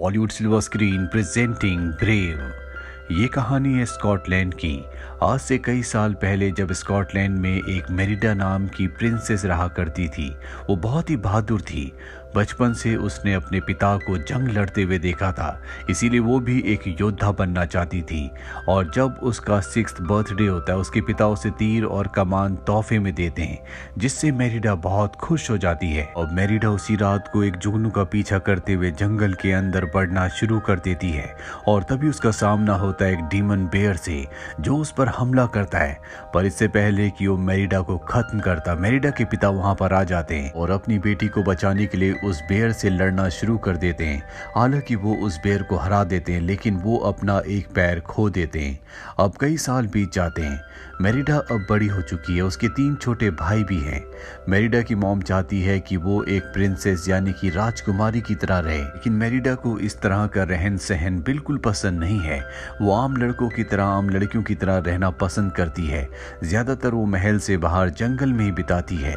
Bollywood silver screen presenting brave. ये कहानी है स्कॉटलैंड की। आज से कई साल पहले जब स्कॉटलैंड में एक मेरिडा नाम की प्रिंसेस रहा करती थी। वो बहुत ही बहादुर थी। बचपन से उसने अपने पिता को जंग लड़ते हुए देखा था, इसीलिए वो भी एक योद्धा बनना चाहती थी। और जब उसका 6th बर्थडे होता है, उसके पिता उसे तीर और कमान तोहफे में देते हैं, जिससे मेरिडा बहुत खुश हो जाती है। और मेरिडा उसी रात को एक जुगनू का पीछा करते हुए जंगल के अंदर बढ़ना शुरू कर देती है। और तभी उसका सामना होता है एक डीमन बेयर से, जो उस पर हमला करता है। पर इससे पहले कि वो मेरिडा को खत्म करता, मेरिडा के पिता वहां पर आ जाते हैं और अपनी बेटी को बचाने के लिए उस बेयर से लड़ना शुरू कर देते हैं। हालांकि वो उस बेयर को हरा देते हैं, लेकिन वो अपना एक पैर खो देते हैं। अब कई साल बीत जाते हैं। मेरिडा अब बड़ी हो चुकी है, उसके 3 छोटे भाई भी हैं। मेरिडा की मॉम चाहती है कि वो एक प्रिंसेस यानी कि राजकुमारी की तरह रहे, लेकिन मेरिडा को इस तरह का रहन सहन बिल्कुल पसंद नहीं है। वो आम लड़कों की तरह, आम लड़कियों की तरह रहना पसंद करती है। ज्यादातर वो महल से बाहर जंगल में ही बिताती है।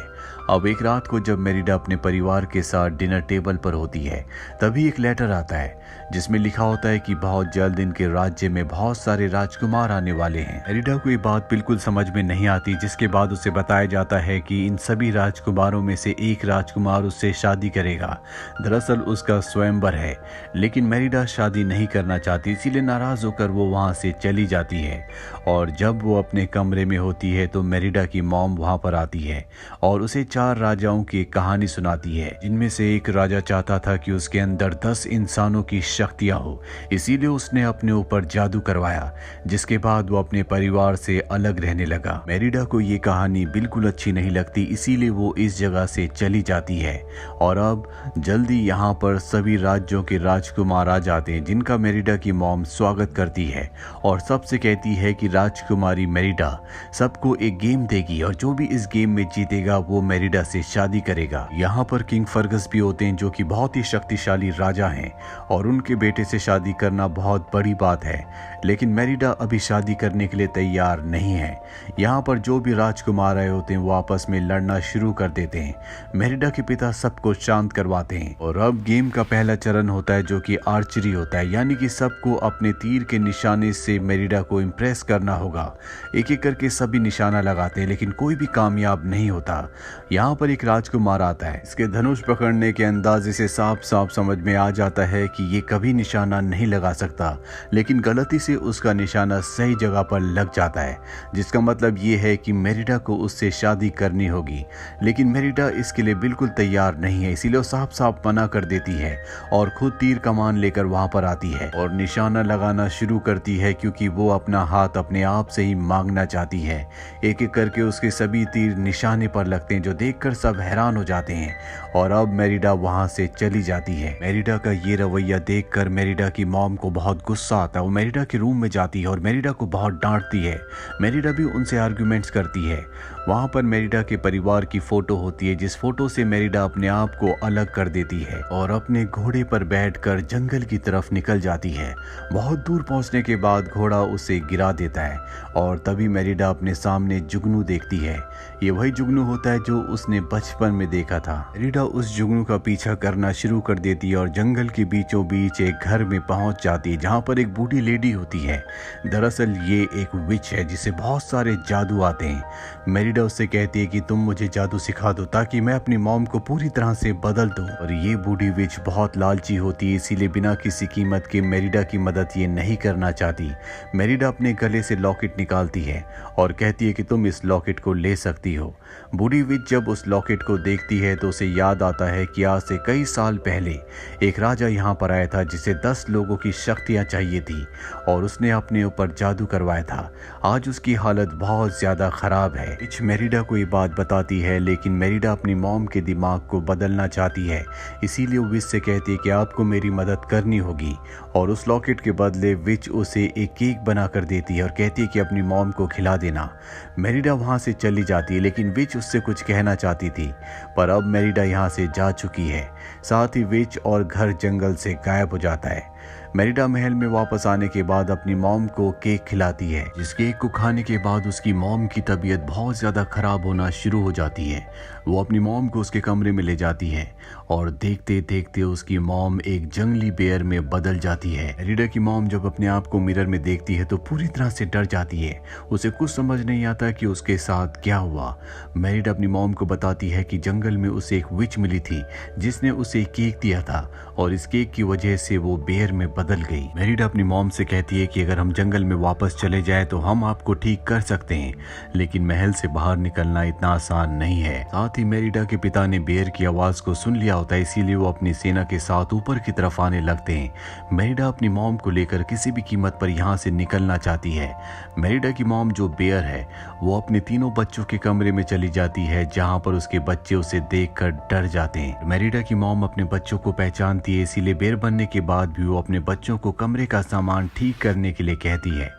अब एक रात को जब मेरिडा अपने परिवार के साथ डिनर टेबल पर होती है, तभी एक लेटर आता है जिसमें लिखा होता है कि बहुत जल्द इनके राज्य में बहुत सारे राजकुमार आने वाले हैं। मेरिडा को ये बात बिल्कुल समझ में नहीं आती, जिसके बाद उसे बताया जाता है कि इन सभी राजकुमारों में से एक राजकुमार उससे शादी करेगा। दरअसल उसका स्वयंवर है, लेकिन मेरिडा शादी नहीं करना चाहती, इसीलिए नाराज होकर वो वहां से चली जाती है। और जब वो अपने कमरे में होती है तो मेरिडा की मॉम वहां पर आती है और उसे 4 राजाओं की एक कहानी सुनाती है, जिनमें से एक राजा चाहता था कि उसके अंदर 10 इंसानों की शक्तियां हो, इसीलिए उसने अपने ऊपर जादू करवाया, जिसके बाद वो अपने परिवार से अलग रहने लगा। मेरिडा को ये कहानी बिल्कुल अच्छी नहीं लगती, इसीलिए वो इस जगह से चली जाती है। और अब जल्दी यहाँ पर सभी राज्यों के राजकुमार आ जाते हैं, जिनका मेरिडा की मॉम स्वागत करती है और सबसे कहती है कि राजकुमारी मेरिडा सबको एक गेम देगी और जो भी इस गेम में जीतेगा वो मेरिडा से शादी करेगा। यहाँ पर किंग फर्गस भी होते हैं, जो कि बहुत ही शक्तिशाली राजा हैं, और उनके बेटे से शादी करना बहुत बड़ी बात है। लेकिन मेरिडा अभी शादी करने के लिए तैयार नहीं है। यहाँ पर जो भी राजकुमार आए होते हैं वो आपस में लड़ना शुरू कर देते हैं। मेरिडा के पिता सबको शांत करवाते हैं और अब गेम का पहला चरण होता है, जो कि आर्चरी होता है, यानी कि सबको अपने तीर के निशाने से मेरिडा को इम्प्रेस करना होगा। एक एक करके सभी निशाना लगाते हैं, लेकिन कोई भी कामयाब नहीं होता। यहाँ पर एक राजकुमार आता है, इसके धनुष पकड़ने के अंदाजे से साफ साफ समझ में आ जाता है कि ये कभी निशाना नहीं लगा सकता, लेकिन गलती से उसका निशाना सही जगह पर लग जाता है, जिसका मतलब ये है कि मेरिडा को उससे शादी करनी होगी। लेकिन मेरिडा इसके लिए बिल्कुल तैयार नहीं है, इसीलिए वो साफ साफ मना कर देती है और खुद तीर कमान लेकर वहां पर आती है और निशाना लगाना शुरू करती है, क्योंकि वो अपना हाथ अपने आप से ही मांगना चाहती है। एक एक करके उसके सभी तीर निशाने पर लगते हैं, जो देखकर सब हैरान हो जाते हैं। और अब मेरिडा वहां से चली जाती है। मेरिडा का ये रवैया देखकर मेरिडा की मॉम को बहुत गुस्सा आता है। वो मेरिडा के रूम में जाती है और मेरिडा को बहुत डांटती है। मेरिडा भी उनसे आर्गुमेंट्स करती है। वहां पर मेरिडा के परिवार की फोटो होती है, जिस फोटो से मेरिडा अपने आप को अलग कर देती है और अपने घोड़े पर बैठकर जंगल की तरफ निकल जाती है। बहुत दूर पहुंचने के बाद घोड़ा उसे गिरा देता है और तभी मेरिडा अपने सामने जुगनू देखती है। ये वही जुगनू होता है जो उसने बचपन में देखा था। मेरिडा उस जुगनू का पीछा करना शुरू कर देती है और जंगल के बीचों बीच एक घर में पहुंच जाती है, जहां पर एक बूढ़ी लेडी होती है। दरअसल ये एक विच है, जिसे बहुत सारे जादू आते हैं। मेरिडा उससे कहती है कि तुम मुझे जादू सिखा दो ताकि मैं अपनी मॉम को पूरी तरह से बदल दूं। और ये बूढ़ी विच बहुत लालची होती है, इसीलिए बिना किसी कीमत के मेरिडा की मदद ये नहीं करना चाहती। मेरिडा अपने गले से लॉकेट निकालती है और कहती है कि तुम इस लॉकेट को ले सकती हो। बूढ़ी विच जब उस लॉकेट को देखती है तो उसे याद आता है कि आज से कई साल पहले एक राजा यहाँ पर आया था, जिसे 10 लोगों की शक्तियाँ चाहिए थी और उसने अपने ऊपर जादू करवाया था। आज उसकी हालत बहुत ज्यादा खराब है। विच मेरिडा को ये बात बताती है, लेकिन मेरिडा अपनी मॉम के दिमाग को बदलना चाहती है, इसीलिए वो विच से कहती है कि आपको मेरी मदद करनी होगी। और उस लॉकेट के बदले विच उसे एक केक बना कर देती है और कहती है कि अपनी मॉम को खिला देना। मेरिडा वहां से चली जाती है, लेकिन विच उससे कुछ कहना चाहती थी, पर अब मेरिडा यहाँ से जा चुकी है। साथ ही विच और घर जंगल से गायब हो जाता है। मेरिडा महल में वापस आने के बाद अपनी मॉम को केक खिलाती है, जिस केक को खाने के बाद उसकी मॉम की तबीयत बहुत ज़्यादा खराब होना शुरू हो जाती है। वो अपनी मॉम को उसके कमरे में ले जाती है और देखते देखते उसकी मॉम एक जंगली बेयर में बदल जाती है। मेरिडा की मॉम जब अपने आप को मिरर में देखती है तो पूरी तरह से डर जाती है। उसे कुछ समझ नहीं आता कि उसके साथ क्या हुआ। मेरिडा अपनी मॉम को बताती है कि जंगल में उसे एक विच मिली थी जिसने उसे केक दिया था और इस केक की वजह से वो बेयर में बदल गई। मेरिडा अपनी मॉम से कहती है कि अगर हम जंगल में वापस चले जाएं तो हम आपको ठीक कर सकते हैं, लेकिन महल से बाहर निकलना इतना आसान नहीं है। साथ ही मेरिडा के पिता ने बेयर की आवाज को सुन लिया होता है, इसीलिए वो अपनी सेना के साथ ऊपर की तरफ आने लगते हैं। मेरिडा अपनी मॉम को लेकर किसी भी कीमत पर यहाँ से निकलना चाहती है। मेरिडा की मॉम जो बेयर है वो अपने तीनों बच्चों के कमरे में चली जाती है, जहाँ पर उसके बच्चे उसे देखकर डर जाते हैं। मेरिडा की मॉम अपने बच्चों को पहचानती है, इसीलिए बेयर बनने के बाद भी वो अपने बच्चों को कमरे का सामान ठीक करने के लिए कहती है।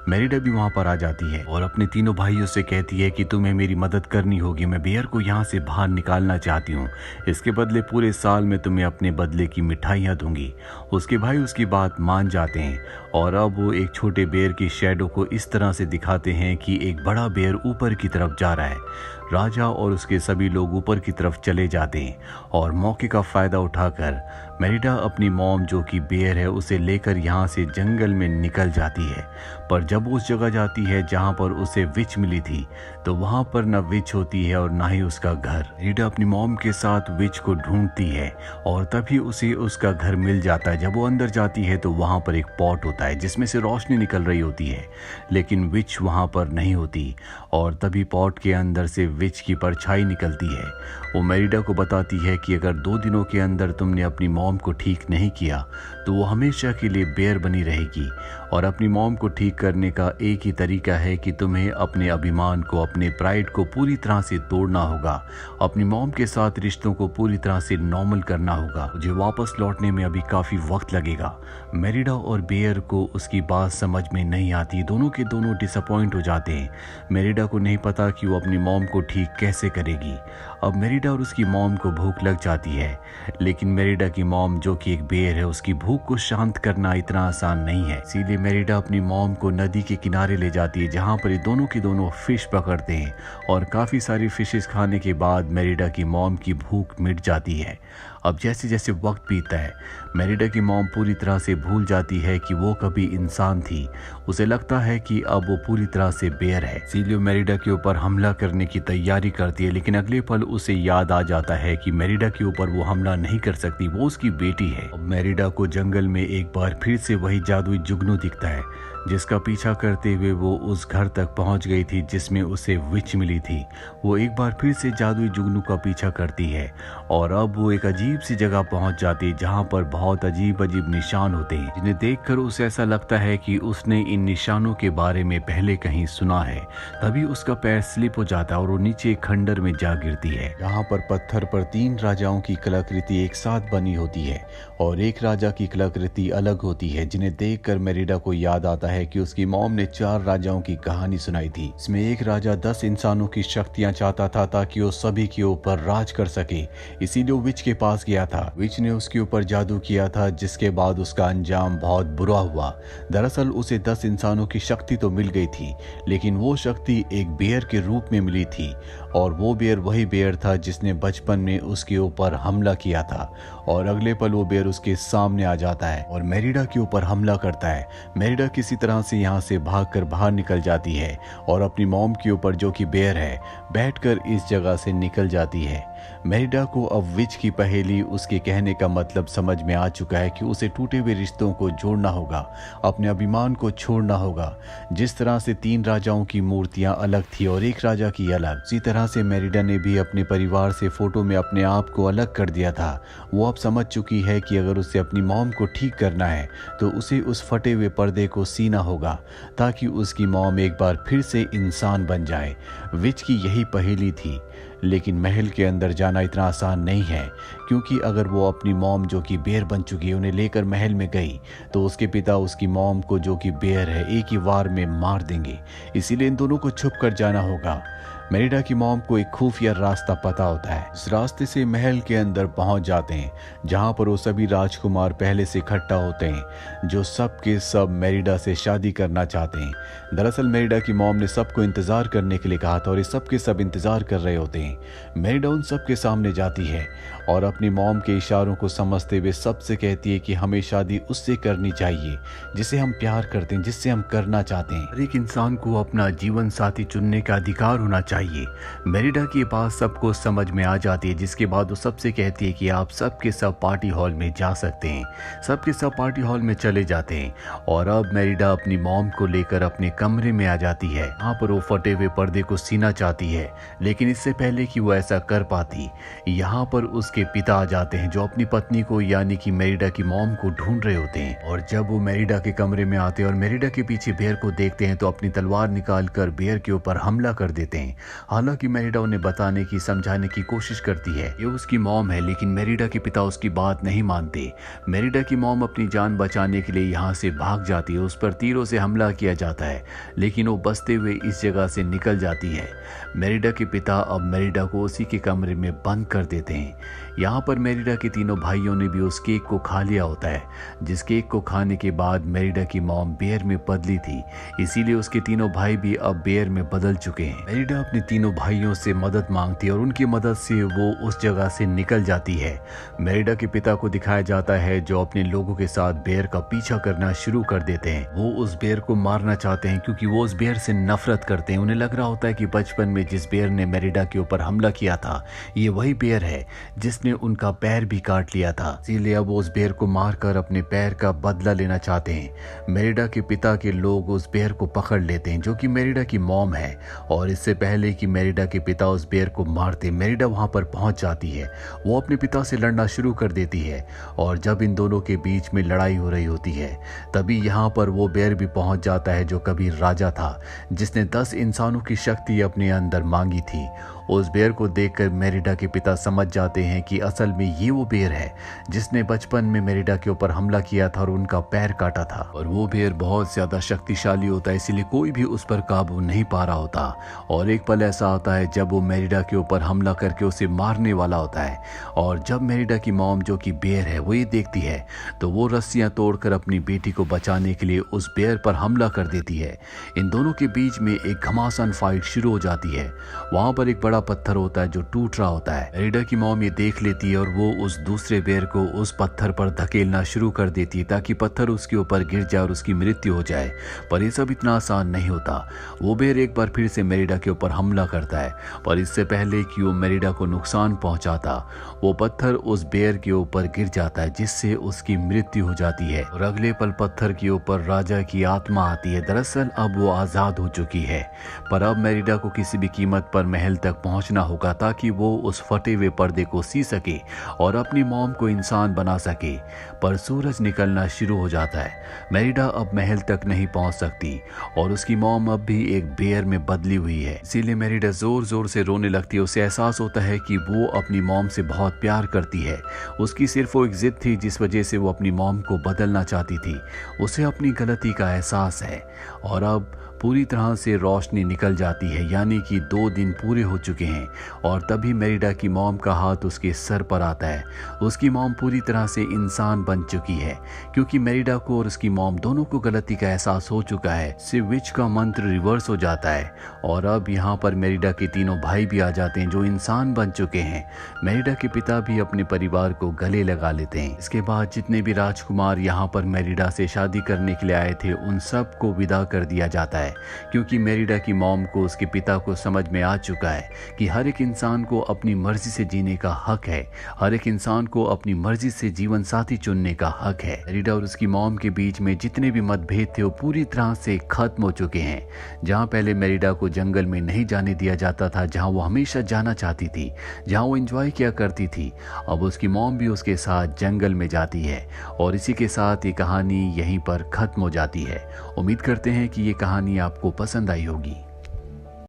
मेरिडा भी वहां पर आ जाती है और अपने तीनों भाइयों से कहती है कि तुम्हें मेरी मदद करनी होगी, मैं बेयर को यहाँ से बाहर निकालना चाहती हूँ। इसके बदले पूरे साल में तुम्हें अपने बदले की मिठाइयाँ दूंगी। उसके भाई उसकी बात मान जाते हैं और अब वो एक छोटे बेयर की शैडो को इस तरह से दिखाते हैं कि एक बड़ा बेयर ऊपर की तरफ जा रहा है। राजा और उसके सभी लोग ऊपर की तरफ चले जाते हैं और मौके का फायदा उठाकर मेरिडा अपनी मॉम जो कि बेयर है उसे लेकर यहाँ से जंगल में निकल जाती है। पर जब उस जगह जाती है जहाँ पर उसे विच मिली थी तो वहाँ पर न विच होती है और ना ही उसका घर। मेरिडा अपनी मॉम के साथ विच को ढूंढती है और तभी उसे उसका घर मिल जाता है। जब वो अंदर जाती है तो वहाँ पर एक पॉट होता है जिसमें से रोशनी निकल रही होती है, लेकिन विच वहाँ पर नहीं होती और तभी पॉट के अंदर से विच की परछाई निकलती है। वो मेरिडा को बताती है कि अगर 2 दिनों के अंदर तुमने अपनी मॉम को ठीक नहीं किया तो वो हमेशा के लिए बेयर बनी रहेगी और अपनी मॉम को ठीक करने का एक ही तरीका है कि तुम्हें अपने अभिमान को, अपने प्राइड को पूरी तरह से तोड़ना होगा। अपनी मॉम के साथ रिश्तों को पूरी तरह से नॉर्मल करना होगा। मुझे वापस लौटने में अभी काफी वक्त लगेगा। मेरिडा और बेयर को उसकी बात समझ में नहीं आती, दोनों के दोनों डिसअपॉइंट हो जाते हैं। मेरिडा को नहीं पता कि वो अपनी मॉम को ठीक कैसे करेगी। अब मेरिडा और उसकी मॉम को भूख लग जाती है, लेकिन मेरिडा की मॉम जो कि एक बेयर है उसकी भूख को शांत करना इतना आसान नहीं है। इसीलिए मेरिडा अपनी मॉम को नदी के किनारे ले जाती है जहां पर ये दोनों के दोनों फिश पकड़ते हैं और काफी सारी फिशेस खाने के बाद मेरिडा की मॉम की भूख मिट जाती है। अब जैसे जैसे वक्त बीतता है मेरिडा की मॉम पूरी तरह से भूल जाती है कि वो कभी इंसान थी। उसे लगता है कि अब वो पूरी तरह से बेयर है, इसीलिए मेरिडा के ऊपर हमला करने की तैयारी करती है। लेकिन अगले पल उसे याद आ जाता है कि मेरिडा के ऊपर वो हमला नहीं कर सकती, वो उसकी बेटी है। अब मेरिडा को जंगल में एक बार फिर से वही जादुई जुगनू दिखता है जिसका पीछा करते हुए वो उस घर तक पहुंच गई थी जिसमें उसे विच मिली थी। वो एक बार फिर से जादुई जुगनू का पीछा करती है और अब वो एक अजीब सी जगह पहुंच जाती है जहां पर बहुत अजीब अजीब निशान होते हैं, जिन्हें देखकर उसे ऐसा लगता है कि उसने इन निशानों के बारे में पहले कहीं सुना है। तभी उसका पैर स्लिप हो जाता है और वो नीचे खंडर में जा गिरती है, जहाँ पर पत्थर पर 3 राजाओं की कलाकृति एक साथ बनी होती है और एक राजा की कलाकृति अलग होती है, जिन्हें देखकर मेरिडा को याद आता है कि उसकी मॉम ने 4 राजाओं की कहानी सुनाई थी। इसमें एक राजा 10 इंसानों की शक्तियां चाहता था ताकि वो सभी के ऊपर राज कर सके, इसीलिए वो विच के पास गया था। विच ने उसके ऊपर जादू किया था जिसके बाद उसका अंजाम बहुत बुरा हुआ। दरअसल उसे 10 इंसानों की शक्ति तो मिल गई थी, लेकिन वो शक्ति एक बेयर के रूप में मिली थी और वो बेयर वही बेयर था जिसने बचपन में उसके ऊपर हमला किया था। और अगले पल वो बेयर उसके सामने आ जाता है और मेरिडा के ऊपर हमला करता है। मेरिडा किसी तरह से यहाँ से भागकर बाहर निकल जाती है और अपनी मॉम के ऊपर जो कि बेयर है बैठकर इस जगह से निकल जाती है। मेरिडा को अब विच की पहेली, उसके कहने का मतलब समझ में आ चुका है कि उसे टूटे हुए रिश्तों को जोड़ना होगा, अपने अभिमान को छोड़ना होगा। जिस तरह से 3 राजाओं की मूर्तियां अलग थी और एक राजा की अलग, उसी तरह से मेरिडा ने भी अपने परिवार से फोटो में अपने आप को अलग कर दिया था। वो अब समझ चुकी है कि अगर उसे अपनी मॉम को ठीक करना है तो उसे उस फटे हुए पर्दे को सीना होगा ताकि उसकी मॉम एक बार फिर से इंसान बन जाए। विच की यही पहेली थी, लेकिन महल के अंदर जाना इतना आसान नहीं है, क्योंकि अगर वो अपनी मॉम जो कि बेयर बन चुकी है उन्हें लेकर महल में गई तो उसके पिता उसकी मॉम को जो कि बेयर है एक ही वार में मार देंगे। इसीलिए इन दोनों को छुप कर जाना होगा। मेरिडा की मॉम को एक खुफिया रास्ता पता होता है। इस रास्ते से महल के अंदर पहुंच जाते हैं, जहां पर वो सभी राजकुमार पहले से इकट्ठा होते हैं जो सब के सब मेरिडा से शादी करना चाहते हैं। दरअसल मेरिडा की मॉम ने सबको इंतजार करने के लिए कहा था और ये सब के सब इंतजार कर रहे होते हैं। मेरिडा उन सब के सामने जाती है और अपनी मॉम के इशारों को समझते हुए सबसे कहती है कि हमें शादी उससे करनी चाहिए जिसे हम प्यार करते हैं, जिससे हम करना चाहते हैं। हर एक इंसान को अपना जीवन साथी चुनने का अधिकार होना चाहिए। मेरिडा की बात सबको समझ में आ जाती है, जिसके बाद वो सबसे कहती है कि आप सबके सब पार्टी हॉल में जा सकते हैं। सबके सब पार्टी हॉल में चले जाते हैं और अब मेरिडा अपनी मॉम को लेकर अपने कमरे में आ जाती है। यहाँ पर वो फटे हुए पर्दे को सीना चाहती है, लेकिन इससे पहले कि वो ऐसा कर पाती, यहाँ पर उसके पिता आ जाते हैं जो अपनी पत्नी को यानी कि मेरिडा की मॉम को ढूंढ रहे होते हैं। और जब वो मेरिडा के कमरे में आते हैं और मेरिडा के पीछे बेयर को देखते हैं तो अपनी तलवार निकालकर बेयर के ऊपर हमला कर देते हैं। हालांकि मेरिडा उन्हें बताने की, समझाने की कोशिश करती है ये उसकी मॉम है, लेकिन मेरिडा के पिता उसकी बात नहीं मानते। मेरिडा की मॉम अपनी जान बचाने के लिए यहाँ से भाग जाती है। उस पर तीरों से हमला किया जाता है, लेकिन वो बचते हुए इस जगह से निकल जाती है। मेरिडा के पिता अब मेरिडा को उसी के कमरे में बंद कर देते हैं। यहाँ पर मेरिडा के तीनों भाइयों ने भी उस केक को खा लिया होता है, जिस केक को खाने के बाद मेरिडा की मॉम बेयर में बदली थी, इसीलिए उसके तीनों भाई भी अब बेयर में बदल चुके हैं। मेरिडा अपने तीनों भाइयों से मदद मांगती है और उनकी मदद से वो उस जगह से निकल जाती है। मेरिडा के पिता को दिखाया जाता है जो अपने लोगों के साथ बेयर का पीछा करना शुरू कर देते हैं। वो उस बेयर को मारना चाहते हैं क्योंकि वो उस बेयर से नफरत करते हैं। उन्हें लग रहा होता है कि बचपन में जिस बेयर ने मेरिडा के ऊपर हमला किया था, ये वही बेयर है जिसने उनका पैर भी काट लिया था। इसीलिए अब वो उस बेयर को मारकर अपने पैर का बदला लेना चाहते हैं। मेरिडा के पिता के लोग उस बेयर को पकड़ लेते हैं जो कि मेरिडा की मॉम है, और इससे पहले कि मेरिडा के पिता उस बेयर को मारते, मेरिडा वहां पर पहुंच जाती है। वो अपने पिता से लड़ना शुरू कर देती है और जब इन दोनों के बीच में लड़ाई हो रही होती है तभी यहाँ पर वो बेयर भी पहुंच जाता है जो कभी राजा था, जिसने 10 इंसानों की शक्ति अपने अंदर मांगी थी। उस बेयर को देखकर मेरिडा के पिता समझ जाते हैं कि असल में ये वो बेयर है जिसने बचपन में मेरिडा के ऊपर हमला किया था और उनका पैर काटा था। और वो बेयर बहुत ज्यादा शक्तिशाली होता है, इसीलिए कोई भी उस पर काबू नहीं पा रहा होता। और एक पल ऐसा आता है जब वो मेरिडा के ऊपर हमला करके उसे मारने वाला होता है, और जब मेरिडा की मॉम जो कि बेयर है वो ये देखती है तो वो रस्सियां तोड़कर अपनी बेटी को बचाने के लिए उस बेयर पर हमला कर देती है। इन दोनों के बीच में एक घमासान फाइट शुरू हो जाती है। वहां पर एक बड़ा पत्थर होता है जो टूट रहा होता है। मेरिडा की मॉम ये देख लेती है और वो उस दूसरे बेयर को उस पत्थर पर धकेलना शुरू कर देती है ताकि पत्थर उसके ऊपर गिर जाए और उसकी मृत्यु हो जाए। पर ये सब इतना आसान नहीं होता। वो बेयर एक बार फिर से मेरिडा के ऊपर हमला करता है, पर इससे पहले कि वो मेरिडा को नुकसान पहुंचाता, वो पत्थर उस बेयर के ऊपर गिर जाता है जिससे उसकी मृत्यु हो जाती है। और अगले पल पत्थर के ऊपर राजा की आत्मा आती है। दरअसल अब वो आजाद हो चुकी है, पर अब मेरिडा को किसी भी कीमत पर महल तक पहुंचना होगा ताकि वो उस फटे हुए पर्दे को सी सके और अपनी मॉम को इंसान बना सके। पर सूरज निकलना शुरू हो जाता है। मेरिडा अब महल तक नहीं पहुंच सकती और उसकी मॉम अब भी एक बेयर में बदली हुई है। इसीलिए मेरिडा जोर जोर से रोने लगती है। उसे एहसास होता है कि वो अपनी मॉम से बहुत प्यार करती है। उसकी सिर्फ वो एक जिद थी जिस वजह से वो अपनी मॉम को बदलना चाहती थी। उसे अपनी गलती का एहसास है और अब पूरी तरह से रोशनी निकल जाती है, यानी कि 2 दिन पूरे हो चुके हैं। और तभी मेरिडा की मॉम का हाथ उसके सर पर आता है। उसकी मॉम पूरी तरह से इंसान बन चुकी है क्योंकि मेरिडा को और उसकी मॉम दोनों को गलती का एहसास हो चुका है। स्विच का मंत्र रिवर्स हो जाता है और अब यहाँ पर मेरिडा के तीनों भाई भी आ जाते हैं जो इंसान बन चुके हैं। मेरिडा के पिता भी अपने परिवार को गले लगा लेते हैं। इसके बाद जितने भी राजकुमार यहाँ पर मेरिडा से शादी करने के लिए आए थे उन सब को विदा कर दिया जाता है, क्योंकि मेरिडा की मॉम को उसके पिता को समझ में आ चुका है कि हर एक इंसान को अपनी मर्जी से जीने का हक है। हर एक इंसान को अपनी मर्जी से जीवन साथी चुनने का हक है। मेरिडा और उसकी मॉम के बीच में जितने भी मतभेद थे वो पूरी तरह से खत्म हो चुके हैं। जहां पहले मेरिडा को जंगल में नहीं जाने दिया जाता था, जहां वो हमेशा जाना चाहती थी, जहां वो एंजॉय किया करती थी, अब उसकी मॉम भी उसके साथ जंगल में जाती है। और इसी के साथ ये कहानी यहीं पर खत्म हो जाती है। उम्मीद करते हैं कि ये कहानी आपको पसंद आई होगी।